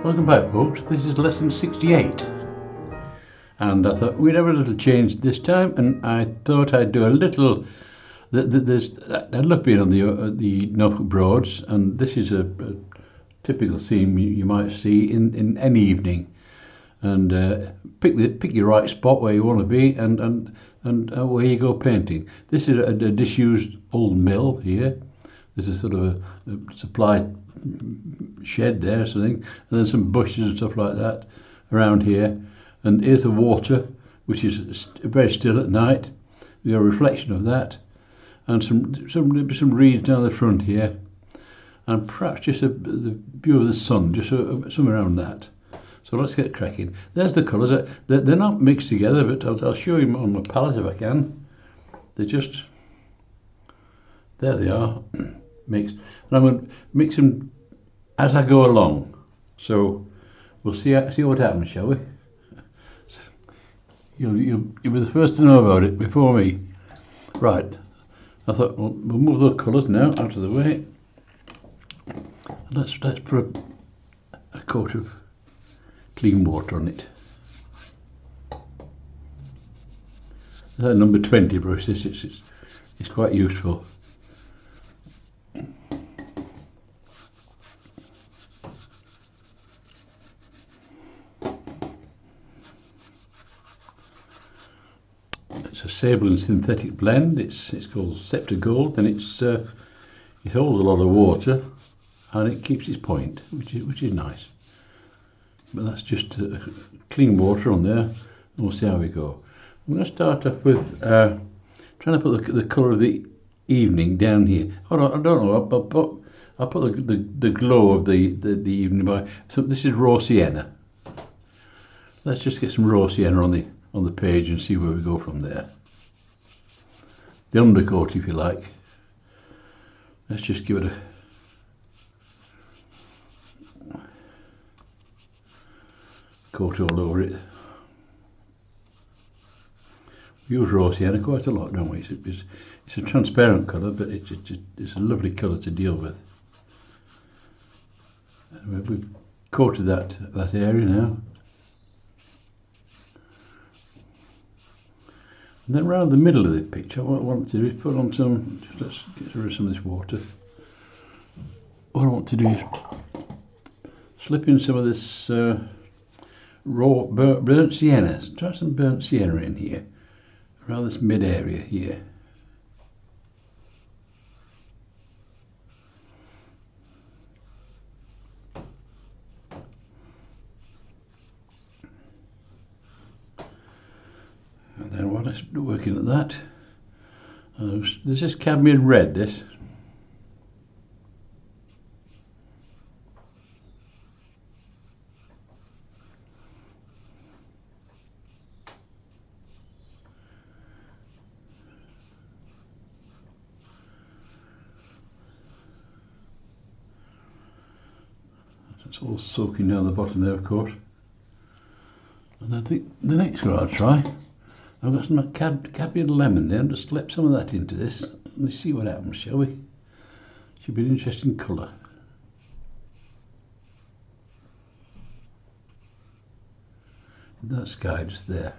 Welcome back, folks. This is lesson 68, and I thought we'd have a little change this time, and I thought I'd do a little. I love being on the Norfolk Broads, and this is a typical scene you might see in any evening. And pick your right spot where you want to be, and away you go painting. This is a disused old mill here. There's a sort of a supply shed there or something, and then some bushes and stuff like that around here. And here's the water, which is very still at night. We got a reflection of that, and some reeds down the front here, and perhaps just the view of the sun, just somewhere around that. So let's get cracking. There's the colours. They're not mixed together, but I'll show you on my palette if I can. They're just, there they are, mixed. And I'm going to mix them as I go along. So we'll see what happens, shall we? You'll be the first to know about it before me. Right. I thought we'll move those colours now out of the way. Let's put a coat of clean water on it. That number 20 brush. It's quite useful. It's a sable and synthetic blend. It's called Scepter Gold, and it holds a lot of water, and it keeps its point, which is nice. But that's just clean water on there, and we'll see how we go. I'm going to start off with trying to put the colour of the evening down here. Hold on, I don't know. I'll put the glow of the evening by. So this is raw sienna. Let's just get some raw sienna on the page and see where we go from there. The undercoat, if you like. Let's just give it a coat all over it. We use raw sienna quite a lot, don't we? It's a transparent colour, but it's a lovely colour to deal with. And we've coated that area now. And then around the middle of the picture, what I want to do is put on some. Let's get rid of some of this water. What I want to do is slip in some of this raw burnt sienna. Try some burnt sienna in here, around this mid area here. And then while I'm working at that, this is cadmium red, this. It's all soaking down the bottom there, of course. And I think the next one I'll try, I've got some cadmium lemon there, and just slip some of that into this. Let's see what happens, shall we? Should be an interesting colour. That sky just there.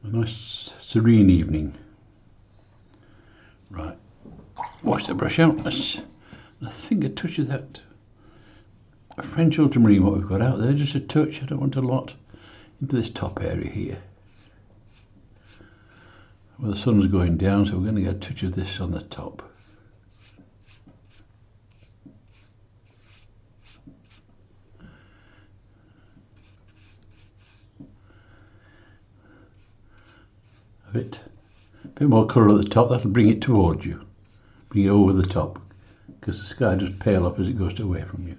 A nice serene evening. Right, wash the brush out. I think a touch of that French ultramarine, what we've got out there, just a touch. I don't want a lot into this top area here. Well, the sun's going down, so we're going to get a touch of this on the top. A bit more colour at the top. That'll bring it towards you, bring it over the top, because the sky does pale up as it goes away from you.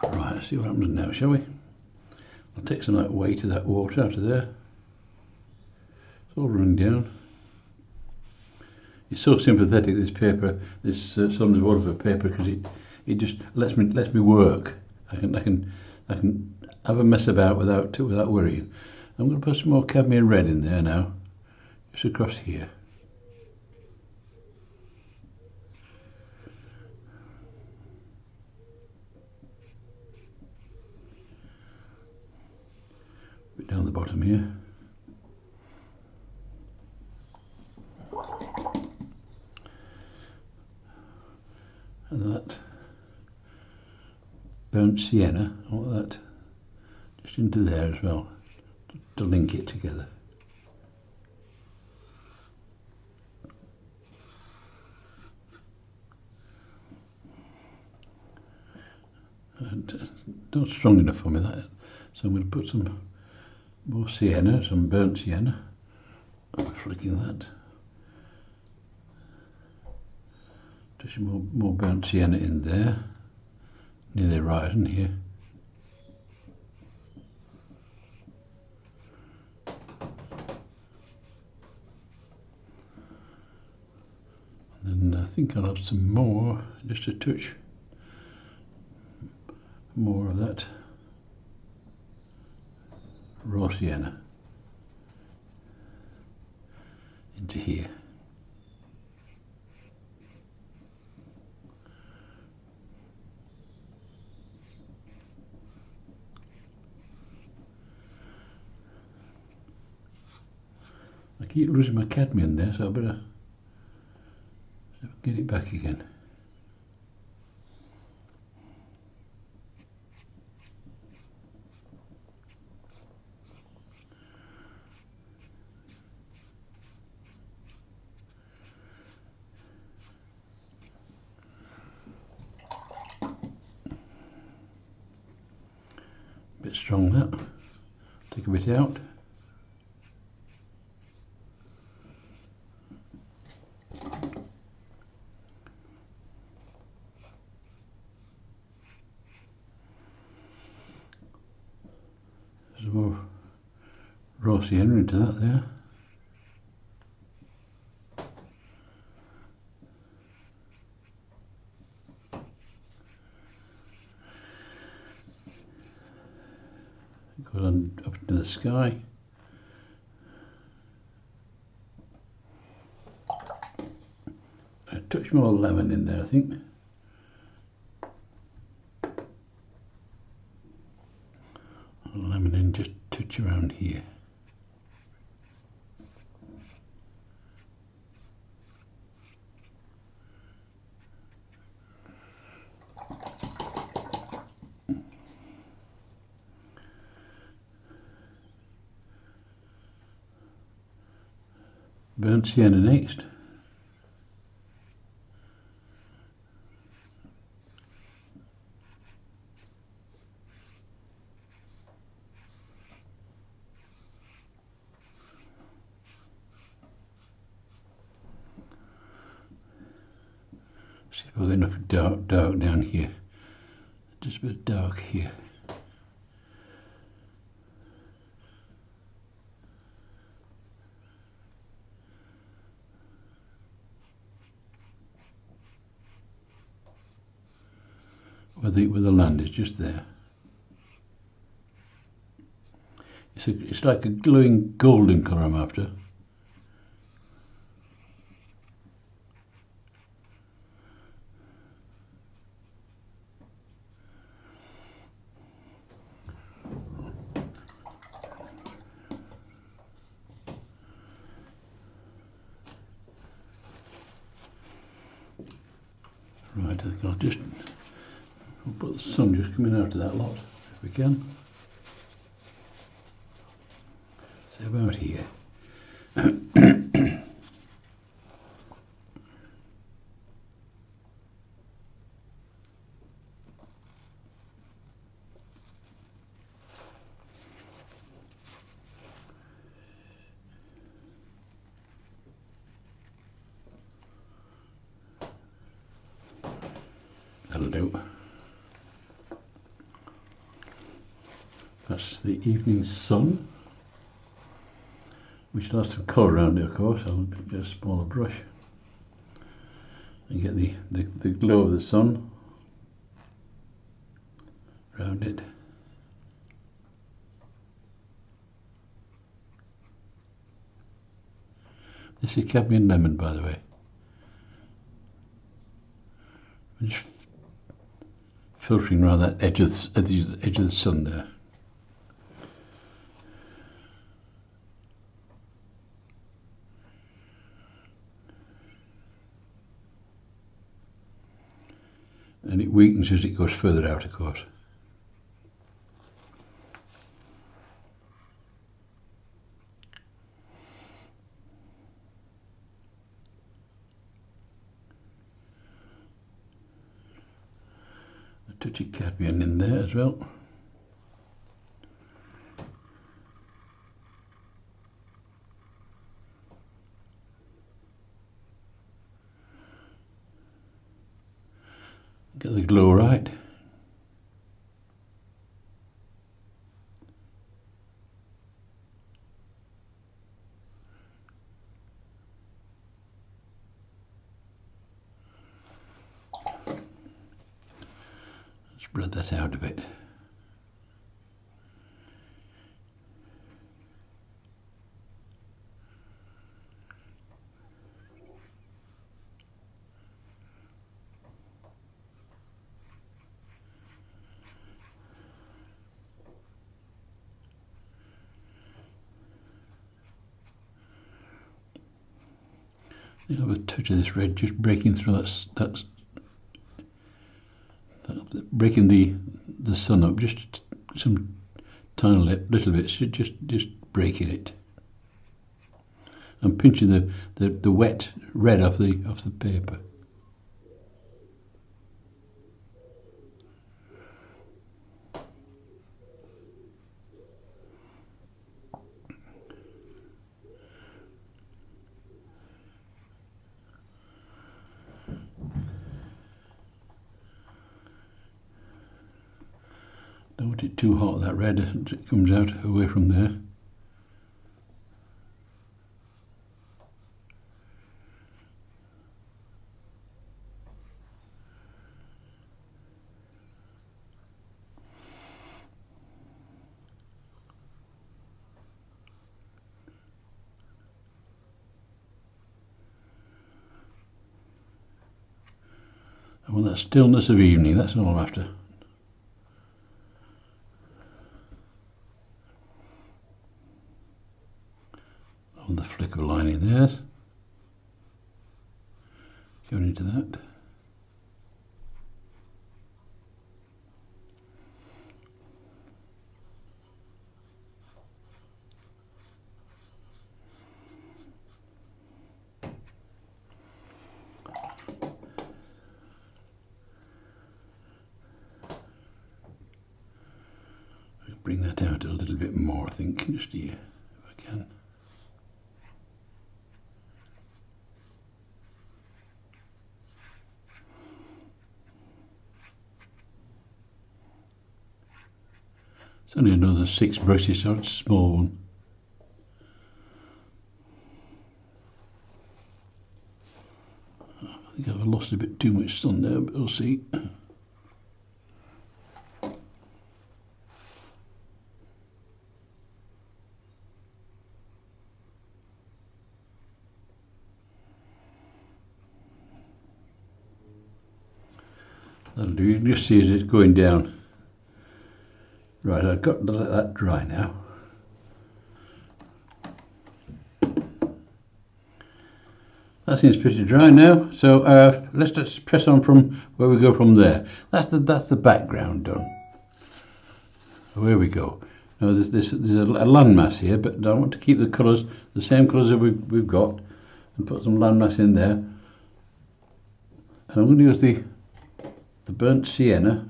Right, let's see what happens now, shall we? I'll take some of that weight of that water out of there. It's all running down. It's so sympathetic, this paper, this Sun's waterford paper, because it just lets me work. I can have a mess about without worrying. I'm going to put some more cadmium red in there now, just across here. A bit down the bottom here. And that burnt sienna, I want that just into there as well, to link it together. And not strong enough for me, that, so I'm going to put some more sienna, some burnt sienna. I'm flicking that. Just more burnt sienna in there, near the horizon here. And then I think I'll have some more, just a touch more of that raw sienna into here. I keep losing my cadmium there, so I better get it back again. Bit strong that. Take a bit out. There's more raw sienna into that there. It goes on up into the sky. A touch more lemon in there, I think. Lemon in just a touch around here. Burnt sienna next. See if I've got enough dark down here. Just a bit dark here. Where the land is just there. It's like a glowing golden colour I'm after. Right, I think I'll put the sun just coming out of that lot if we can. So about here. That'll do. That's the evening sun, which has some colour around it, of course. I'll get a smaller brush and get the glow of the sun around it. This is cadmium lemon, by the way. I'm just filtering around that edge of the sun there. And it weakens as it goes further out, of course. A touch of cadmium in there as well. Get the glow right. Spread that out a bit. You have a touch of this red just breaking through that's breaking the sun up, just some tiny little bits, just breaking it and pinching the wet red off the paper. Don't want it too hot, that red, it comes out away from there. I want that stillness of evening, that's all I'm after. On the flicker line in there, going into that. I'll bring that out a little bit more, I think, just here, if I can. It's only another 6 brushes, so it's a small one. I think I've lost a bit too much sun there, but we'll see. That'll do, you can just see as it's going down. Right, I've got to let that dry now. That seems pretty dry now, so let's just press on from where we go from there. That's the background done. Away we go. Now there's a landmass here, but I want to keep the colours the same colours that we've got, and put some landmass in there. And I'm going to use the burnt sienna.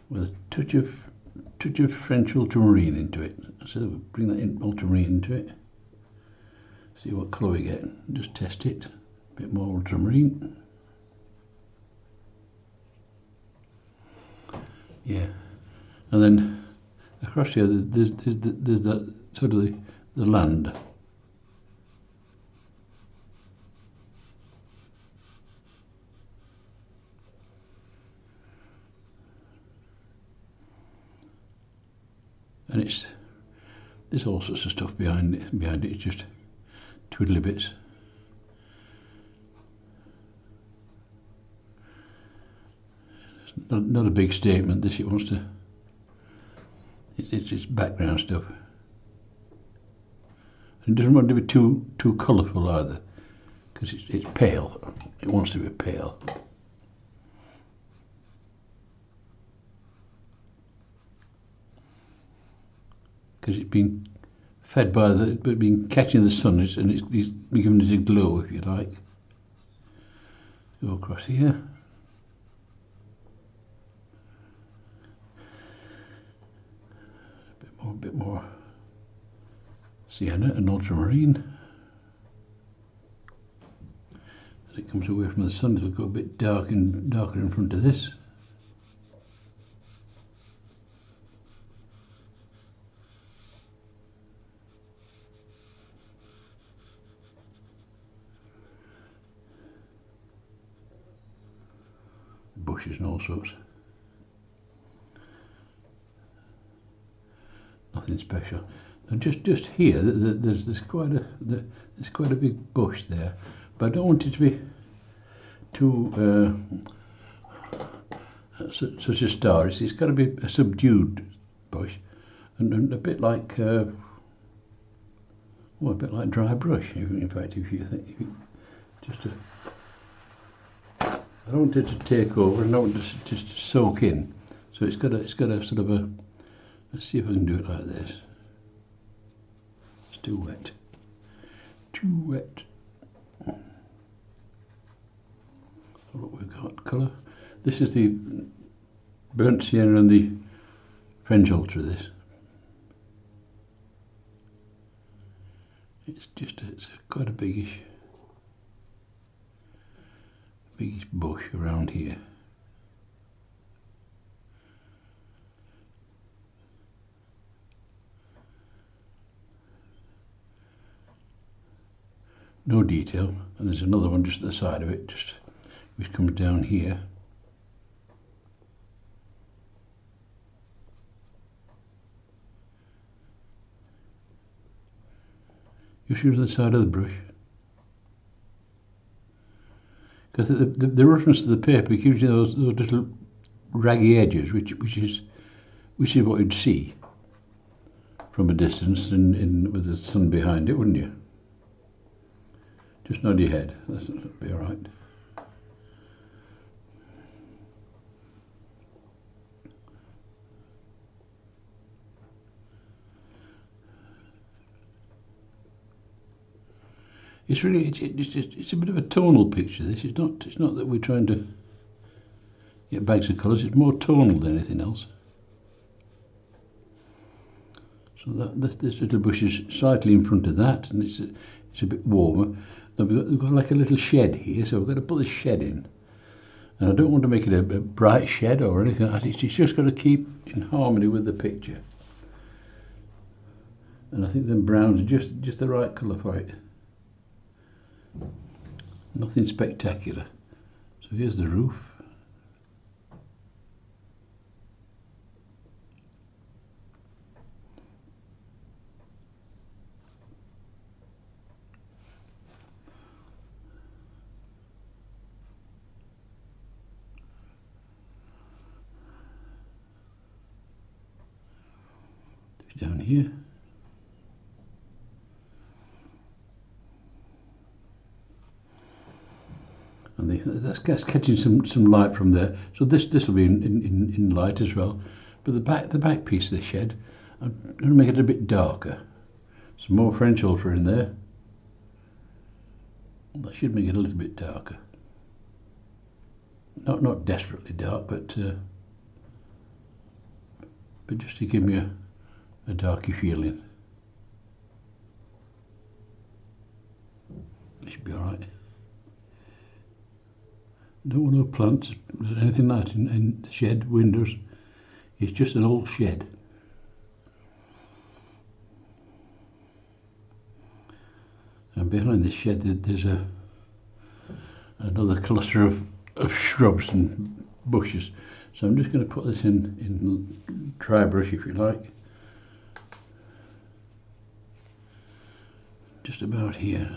With a touch of French ultramarine into it. So we'll bring that in, ultramarine into it. See what colour we get. Just test it. A bit more ultramarine. Yeah. And then across here there's that sort of the land. and there's all sorts of stuff behind it. It's just twiddly bits. It's not a big statement. This it wants to. It's background stuff. It doesn't want to be too colourful either, because it's pale. It wants to be pale. Because it's been fed by been catching the sun, and it's giving it a glow, if you like. Go across here. A bit more sienna and ultramarine. As it comes away from the sun, it'll go a bit darker in front of this. Bushes and all sorts. Nothing special. And just here, there's quite a big bush there, but I don't want it to be too such a star. It's got to be a subdued bush, and a bit like a bit like dry brush. In fact, if you just I don't want it to take over, and I don't want it to just soak in. So it's got a sort of a. Let's see if I can do it like this. It's too wet. Too wet. So what we've got, colour. This is the burnt sienna and the French ultra. This. It's quite a biggish bush around here. No detail, and there's another one just at the side of it, which comes down here. Just use the side of the brush, because the roughness of the paper gives you those little raggy edges, which is what you'd see from a distance, and with the sun behind it, wouldn't you? Just nod your head. That'll be all right. It's really it's a bit of a tonal picture. This it's not that we're trying to get bags of colours. It's more tonal than anything else. So this little bush is slightly in front of that, and it's a bit warmer. Now we've got like a little shed here, so we've got to put the shed in. And I don't want to make it a bright shed or anything like that. It's just got to keep in harmony with the picture. And I think them browns are just the right colour for it. Nothing spectacular. So here's the roof. Down here. And that's catching some light from there. So this will be in light as well. But the back piece of the shed, I'm going to make it a bit darker. Some more French ultra in there. That should make it a little bit darker. Not desperately dark, but just to give me a darky feeling. It should be all right. Don't want no plants, anything like that in the shed, windows. It's just an old shed. And behind this shed there's another cluster of shrubs and bushes. So I'm just going to put this in dry brush, if you like. just about here.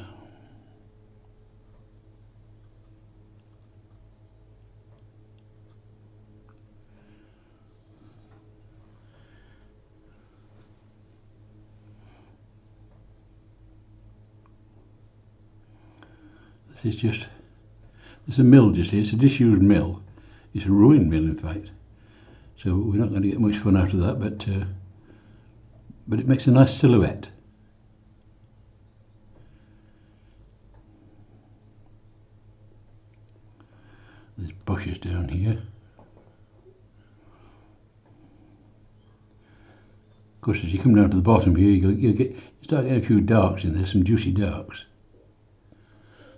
This is a mill just here. It's a disused mill. It's a ruined mill, in fact. So we're not going to get much fun out of that, but it makes a nice silhouette. There's bushes down here. Of course, as you come down to the bottom here, you start getting a few darks in there, some juicy darks.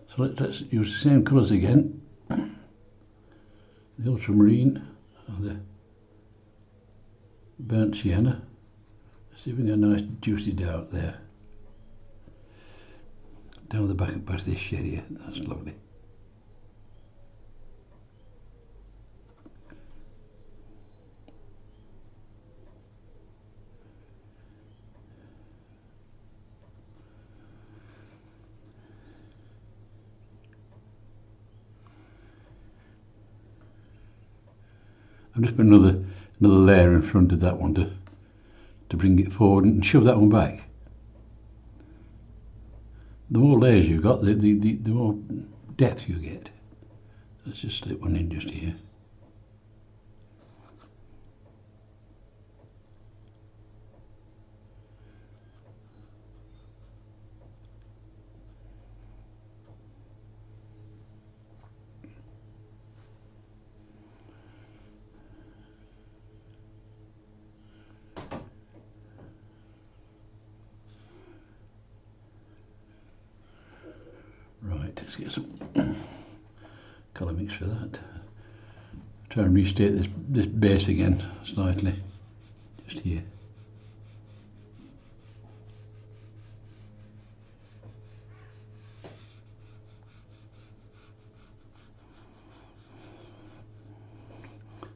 So let's use the same colours again. The ultramarine and the burnt sienna. Let's see if we can get a nice juicy dark there. Down the back of this shed here. That's lovely. I've just put another layer in front of that one to bring it forward and shove that one back. The more layers you've got, the more depth you get. Let's just slip one in just here. Right, let's get some colour mix for that. Try and restate this base again slightly, just here.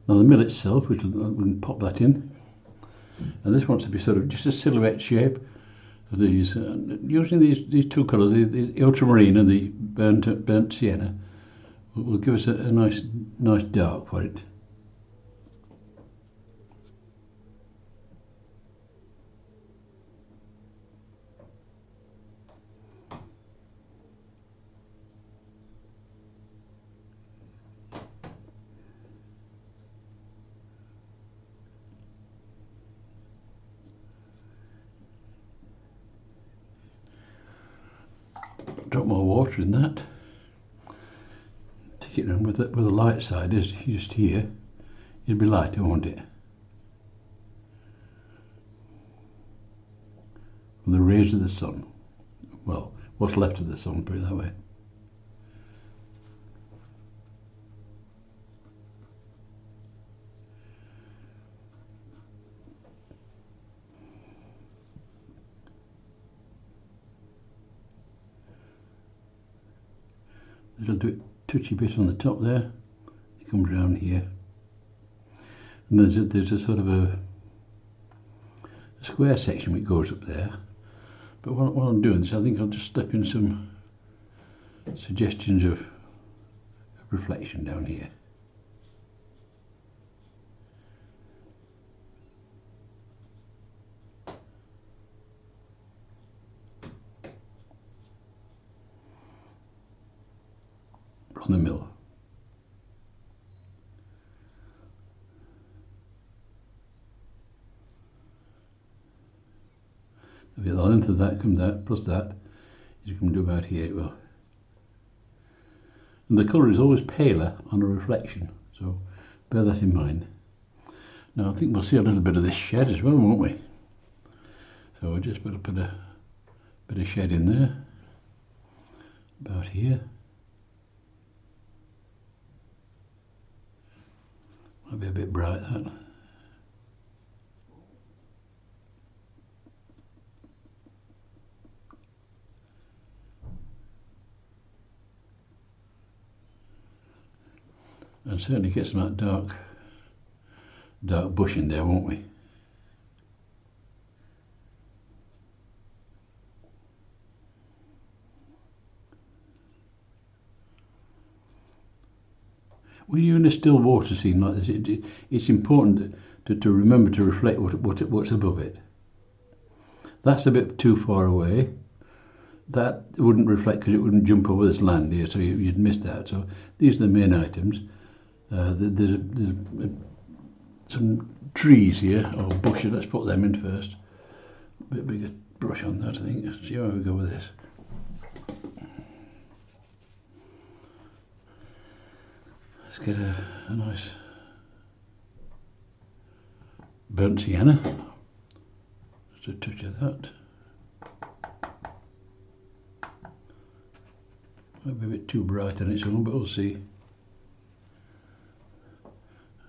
Now the mill itself, we can pop that in, and this wants to be sort of just a silhouette shape of these. Using these two colours, the ultramarine and the burnt sienna, will give us a nice dark for it. Drop more water in that. Take it in where the light side is, just here. It'll be lighter, won't it? From the rays of the sun. Well, what's left of the sun, put it that way. It'll do a touchy bit on the top there. It comes round here, and there's a sort of a square section which goes up there. But while I'm doing this, I think I'll just slip in some suggestions of reflection down here. On the mill. If the length of that comes out, plus that, you can do about here. Well, and the colour is always paler on a reflection, so bear that in mind. Now I think we'll see a little bit of this shed as well, won't we? So we'll just put a bit of shed in there, about here. Might be a bit bright, that. And certainly get some of that dark bush in there, won't we? when you're in a still water scene like this, it's important to remember to reflect what's above it. That's a bit too far away. That wouldn't reflect because it wouldn't jump over this land here, so you'd miss that. So these are the main items. There's some trees here, or bushes. Let's put them in first. A bit bigger brush on that, I think. Let's see how we go with this. Let's get a nice burnt sienna. Just a touch of that. Might be a bit too bright on its own, but we'll see.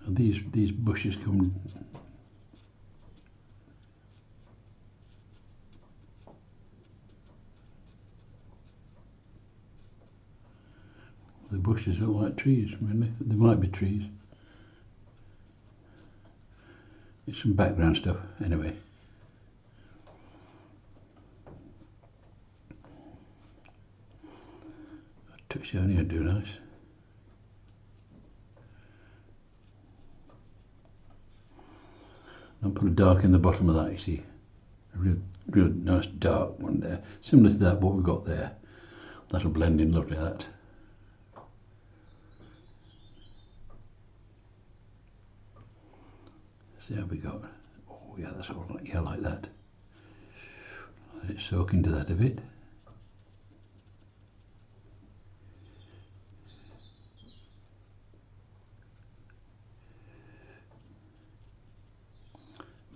And these bushes come. The bushes look like trees, really. They might be trees. It's some background stuff, anyway. A touch down here would do nice. I'll put a dark in the bottom of that, you see. A real nice dark one there. Similar to that, what we've got there. That'll blend in lovely, that. See how we got. Oh yeah, that's all right. Yeah, like that. Let it soak into that a bit.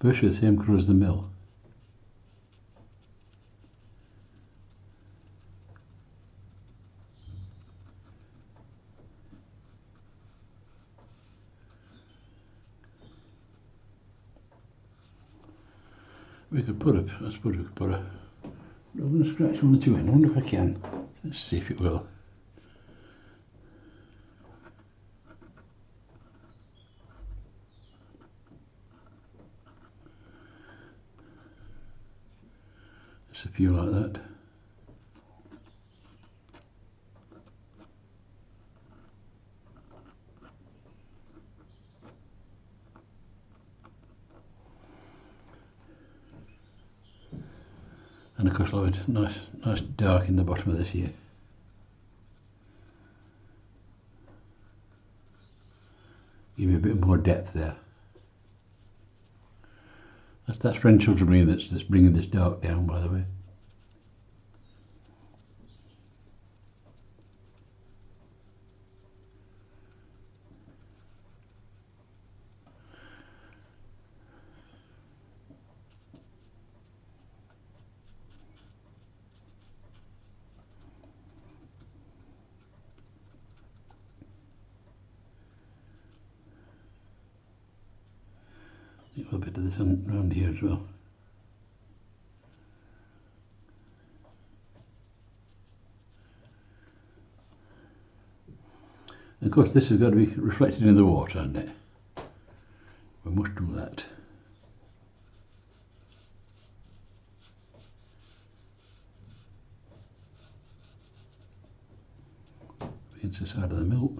Virtually the same colour as the mill. We could put a, I suppose we could put a, I'm going to scratch one or two in. I wonder if I can. Let's see if it will. Just a few like that. And of course I'll have a nice dark in the bottom of this here. Give you a bit more depth there. That's French ultramarine that's bringing this dark down, by the way. A little bit of this around here as well. And of course this has got to be reflected in the water, hasn't it? We must do that. Against the side of the mill.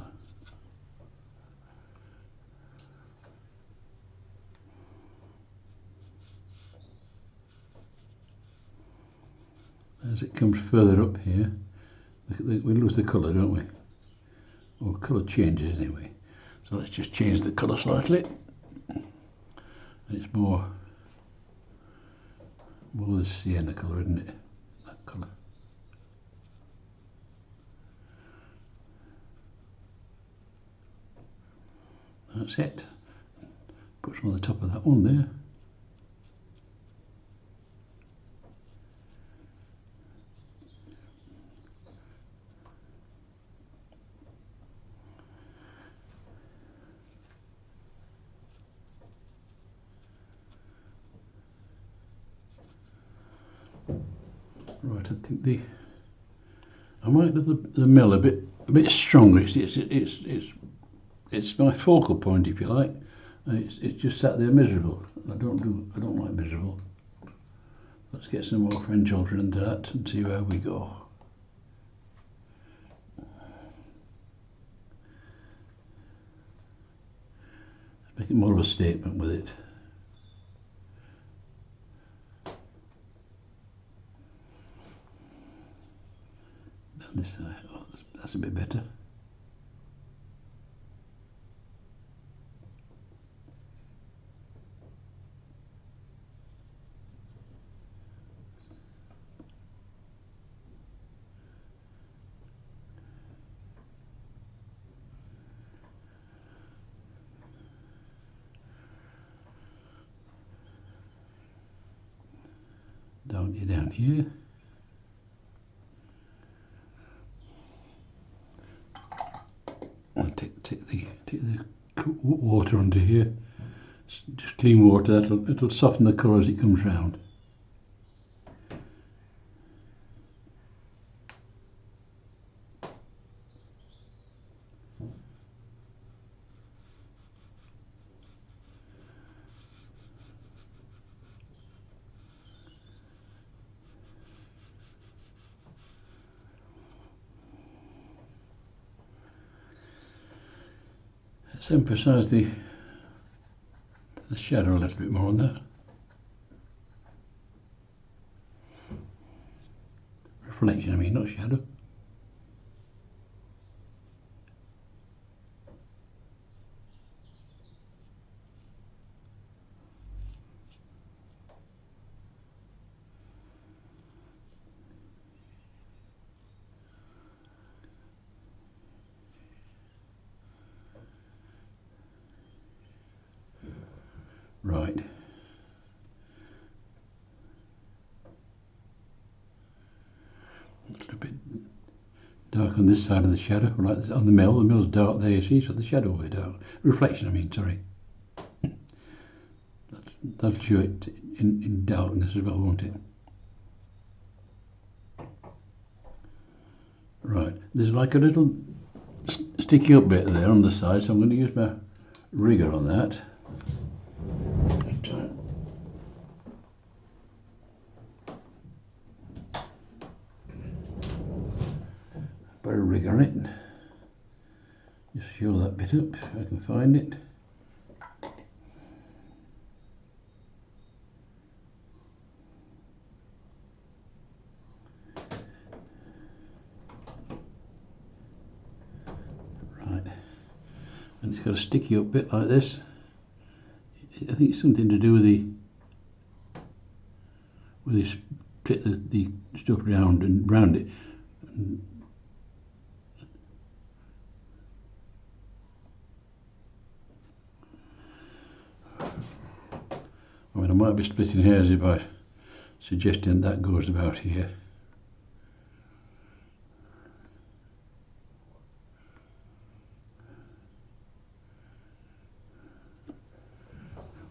As it comes further up here, we lose the colour, don't we? Or colour changes anyway. So let's just change the colour slightly. And it's more the sienna colour, isn't it? That colour. That's it. Put some on the top of that one there. Right, I think I might do the mill a bit stronger. It's my focal point, if you like, and it's just sat there miserable. I don't like miserable. Let's get some more French ultra into that and see where we go. Make it more of a statement with it. Down this side. Oh, that's a bit better. Down here. I'll take the water onto here. Just clean water. It'll soften the colour as it comes round. Let's emphasise the shadow a little bit more on that. Reflection, I mean, not shadow. Right. A little bit dark on this side of the shadow, like on the mill. The mill's dark there, you see, so the shadow will be dark. Reflection, I mean, sorry. That'll show it in darkness as well, won't it? Right, there's like a little sticky up bit there on the side, so I'm going to use my rigger on that. Put a rigger on it. Just show that bit up if I can find it. Right, and it's got a sticky up bit like this. I think it's something to do with this the stuff round it. I mean, I might be splitting hairs if I suggesting that goes about here.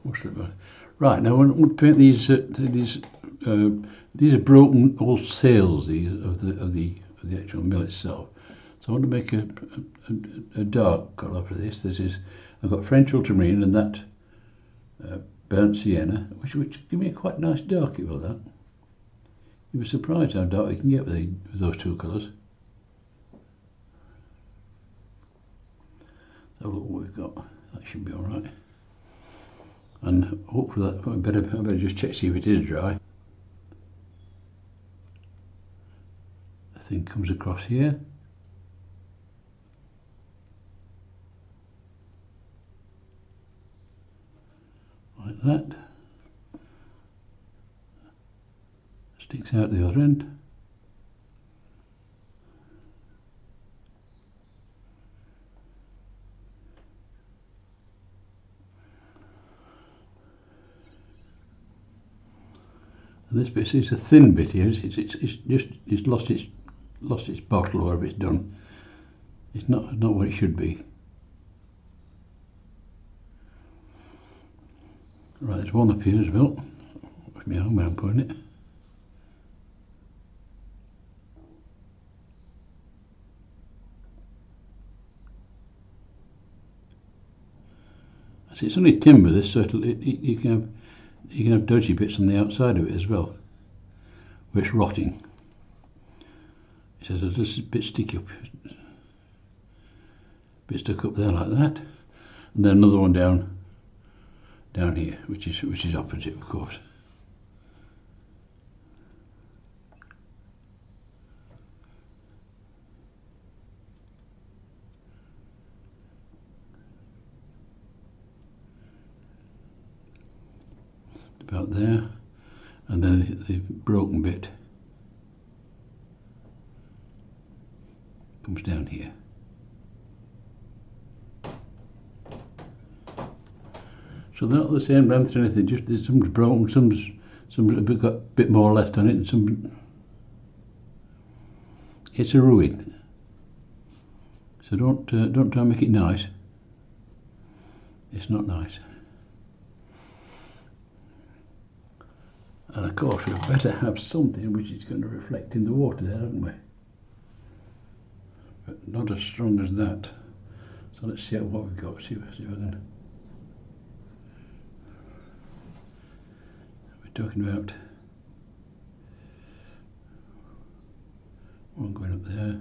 What's that about? Right, now I want to paint these. These are broken old sails. These of the actual mill itself. So I want to make a dark colour for this. I've got French ultramarine and that burnt sienna, which give me a quite nice dark. It will that. You'll be surprised how dark you can get with those two colours. So look what we've got. That should be all right. And hopefully that I better just check see if it is dry. The thing comes across here. Like that. Sticks out the other end. And this bit is a thin bit here. It's lost its bottle, or whatever it's done. It's not what it should be. Right, there's one up here as well. With my arm where I'm putting it. So it's only timber this, so you can have dodgy bits on the outside of it as well, where it's rotting. It says there's just a bit sticky up, bit stuck up there like that, and then another one down down here, which is opposite, of course. About there, and then the broken bit comes down here. So they're not the same length or anything, just some's broken, some's got a bit more left on it, and some. It's a ruin. So don't try and make it nice. It's not nice. And of course we'd better have something which is going to reflect in the water there, haven't we? But not as strong as that. So let's see what we've got. See if I can. We're talking about one going up there.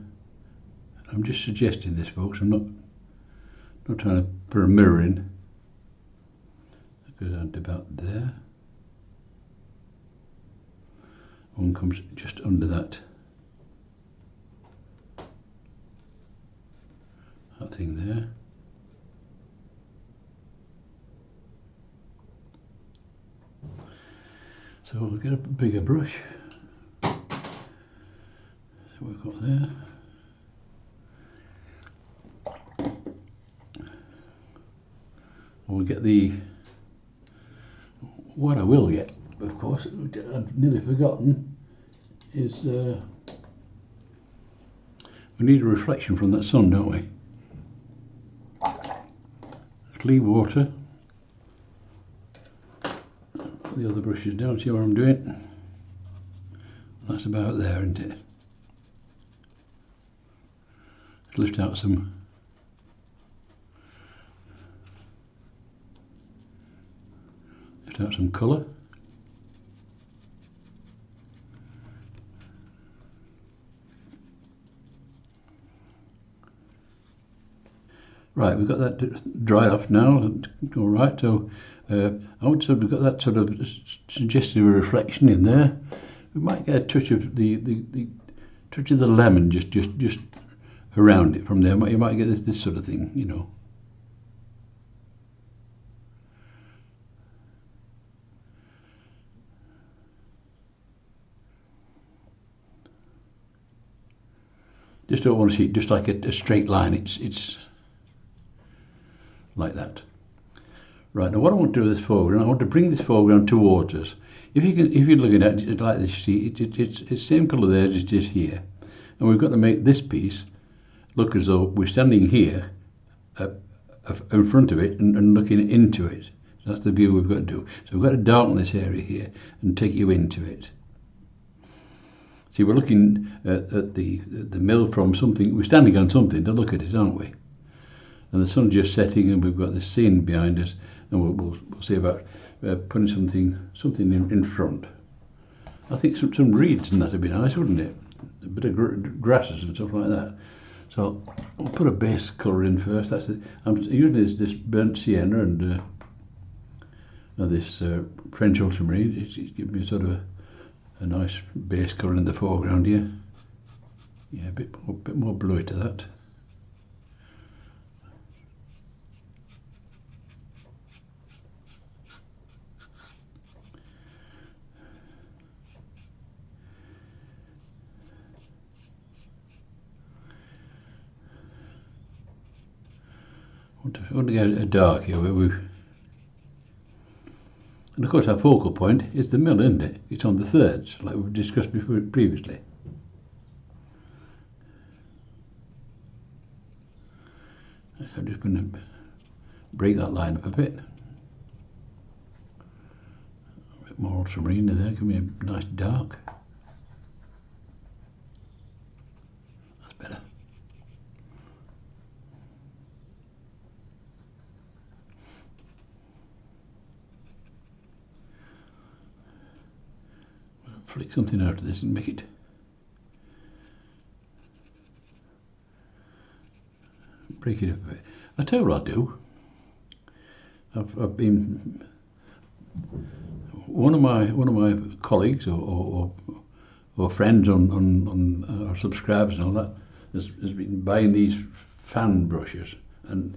I'm just suggesting this, folks. I'm not trying to put a mirror in. It goes down to about there. One comes just under that thing there. So we'll get a bigger brush. So we've got there. We'll get what I will get, of course, I've nearly forgotten, is we need a reflection from that sun, don't we? Clean water. Put the other brushes down, see what I'm doing? That's about there, isn't it? Let's lift out some colour. Right, we've got that dry off now. All right, so I want to. We've got that sort of suggestive reflection in there. We might get a touch of the touch of the lemon just around it from there. You might get this sort of thing, you know. Just don't want to see it just like a straight line. It's like that. Right, now what I want to do with this foreground, I want to bring this foreground towards us. If you're looking at it like this, you see it's the same colour there as it is here, and we've got to make this piece look as though we're standing here in front of it and looking into it. That's the view we've got to do. So we've got to darken this area here and take you into it. See, we're looking at the mill from something. We're standing on something to look at it, aren't we? And the sun's just setting, and we've got this scene behind us, and we'll see about putting something in front. I think some reeds and that would be nice, wouldn't it? A bit of grasses and stuff like that. So I'll put a base colour in first. That's it. I'm using this burnt sienna and this French ultramarine. It's giving me sort of a nice base colour in the foreground here. Yeah, a bit more bluey to that. I want to get a dark here where and of course our focal point is the mill, isn't it? It's on the thirds, like we've discussed previously. I'm just going to break that line up a bit. A bit more ultramarine in there, give me a nice dark. That's better. Flick something out of this and make it break it up a bit. I tell you what I'll do. I've been one of my colleagues or friends on our subscribers and all that has been buying these fan brushes, and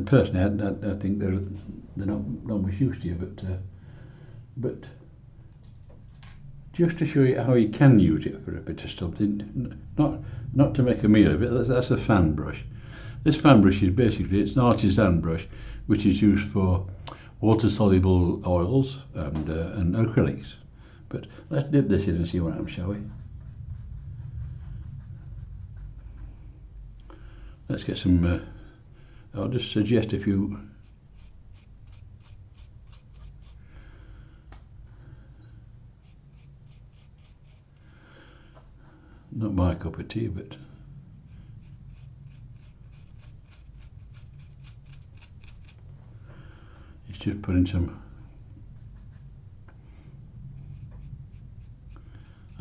personally I think they're not much use to you, but just to show you how you can use it for a bit of something, not to make a meal of it. That's a fan brush. This fan brush is basically, it's an artisan brush which is used for water-soluble oils and acrylics. But let's dip this in and see what happens, shall we? Let's get some, I'll just suggest a few. Not my cup of tea, but it's just putting some,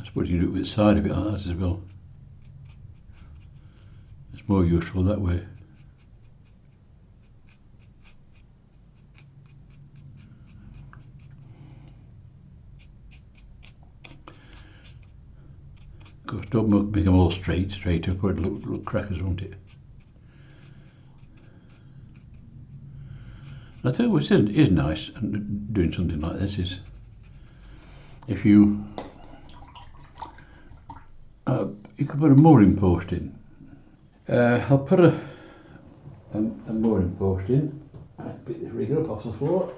I suppose you can do it with the side of it like that as well. It's more useful that way. Of course, don't make them all straight up, or it'll look crackers, won't it? I think what is nice and doing something like this is if you could put a mooring post in. I'll put a mooring post in. I pick this rig up off the floor.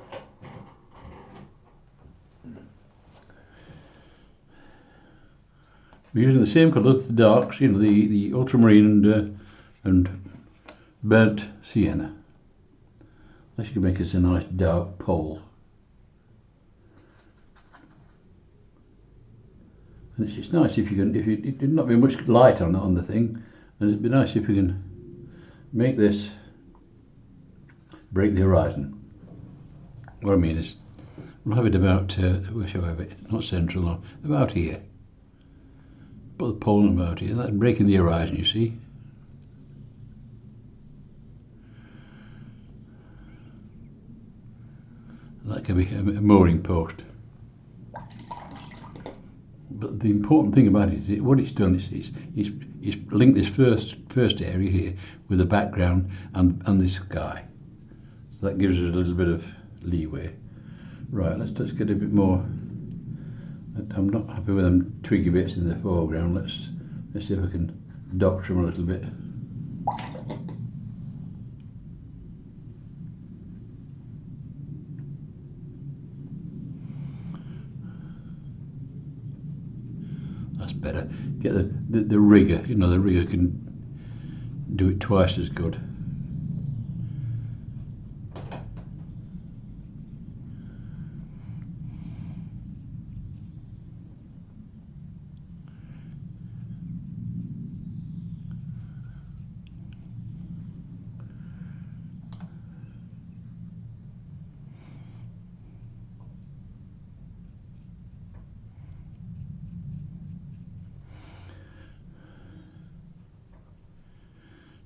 We're using the same colours, the darks, you know, the ultramarine and burnt sienna. This can make us a nice dark pole. And it's nice if it'd not be much light on the thing, and it'd be nice if you can make this break the horizon. What I mean is, we'll have it about, where shall I have it? Not central, no, about here. Put the pole about here. That's breaking the horizon, you see. That can be a mooring post. But the important thing about it is what it's done is it's linked this first area here with the background and the sky. So that gives us a little bit of leeway. Right, let's get a bit more. I'm not happy with them twiggy bits in the foreground. Let's see if I can doctor them a little bit. That's better. Get the rigger. You know, the rigger can do it twice as good.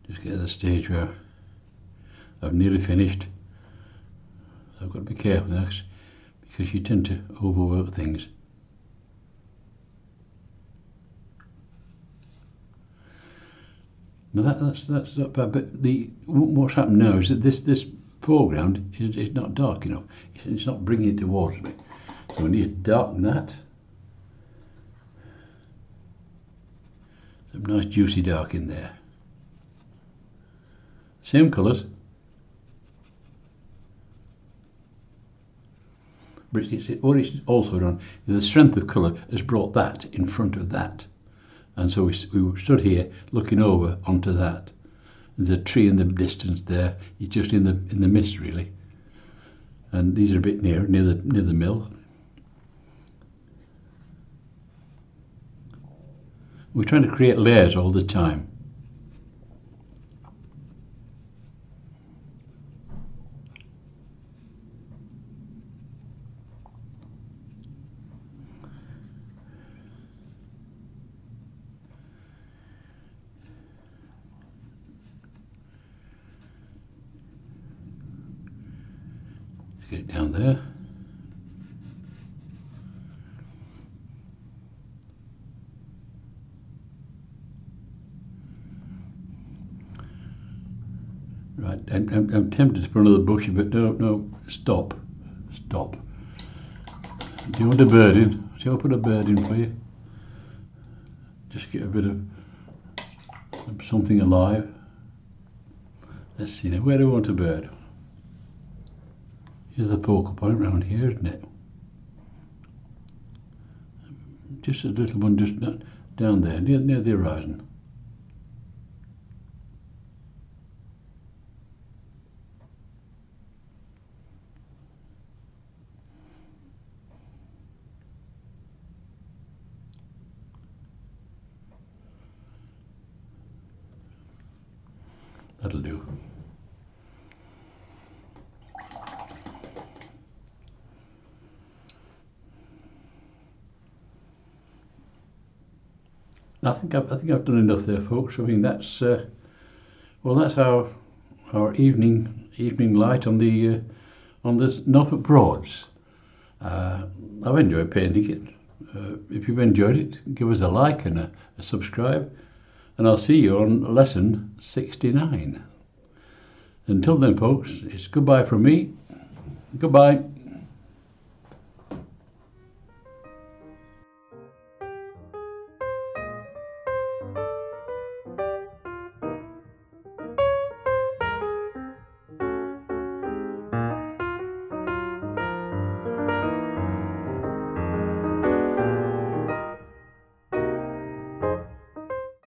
Just get to the stage where I've nearly finished. So I've got to be careful now because you tend to overwork things. Now that's not bad, but what's happened now is that this foreground is not dark enough. It's not bringing it towards me. So we need to darken that. Some nice juicy dark in there. Same colours, but what it's also done is the strength of colour has brought that in front of that, and so we stood here looking over onto that. There's a tree in the distance there. It's just in the mist really, and these are a bit near the mill. We're trying to create layers all the time. Get it down there. I'm tempted to put another bush, but no, stop. Do you want a bird in? Shall I put a bird in for you? Just get a bit of something alive. Let's see now, where do I want a bird? Here's the focal point around here, isn't it? Just a little one just down there, near the horizon. That'll do. I think I've done enough there, folks. I mean that's well, that's our evening light on the on this Norfolk Broads. I've enjoyed painting it. If you've enjoyed it, give us a like and a subscribe, and I'll see you on lesson 69. Until then, folks, it's goodbye from me. Goodbye.